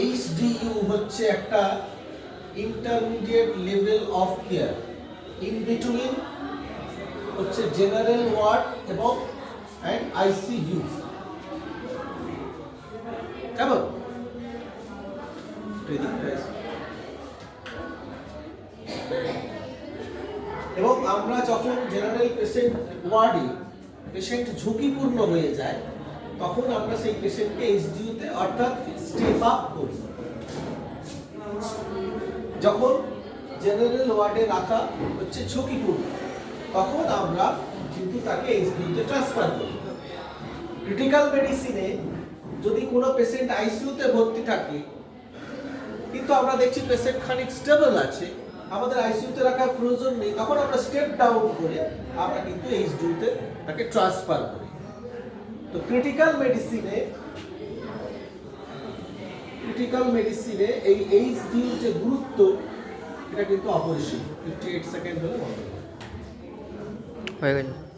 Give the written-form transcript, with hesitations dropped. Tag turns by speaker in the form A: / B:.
A: HDU হচ্ছে একটা intermediate level of care, in between হচ্ছে জেনারেল ওয়ার্ড এবং আইসিইউ। কেমন? এবং আমরা যখন জেনারেল পেশেন্ট ওয়ার্ডে পেশেন্ট ঝুঁকিপূর্ণ হয়ে যায় তখন আমরা সেই পেশেন্টকে এইচডিইউতে অর্থাৎ স্টেপ আপ করি। যখন জেনারেল ওয়ার্ডে রাখা হচ্ছে ঝুঁকিপূর্ণ তখন আমরা কিন্তু তাকে এইচডিইউতে ট্রান্সফার করি। ক্রিটিক্যাল মেডিসিনে যদি কোনো পেশেন্ট আইসিইউতে ভর্তি থাকে কিন্তু আমরা দেখছি পেশেন্ট খানিক স্টেবল আছে, আমাদের আইসিইউতে রাখার প্রয়োজন নেই, তখন আমরা স্টেপ ডাউন করে আমরা কিন্তু এইচডিইউতে তাকে ট্রান্সফার করি। তো ক্রিটিক্যাল মেডিসিনে এই এইচডিইউ যে গুরুত্ব এটা কিন্তু অপরিসীম। 58 সেকেন্ড হলে
B: হয়ে গেছে।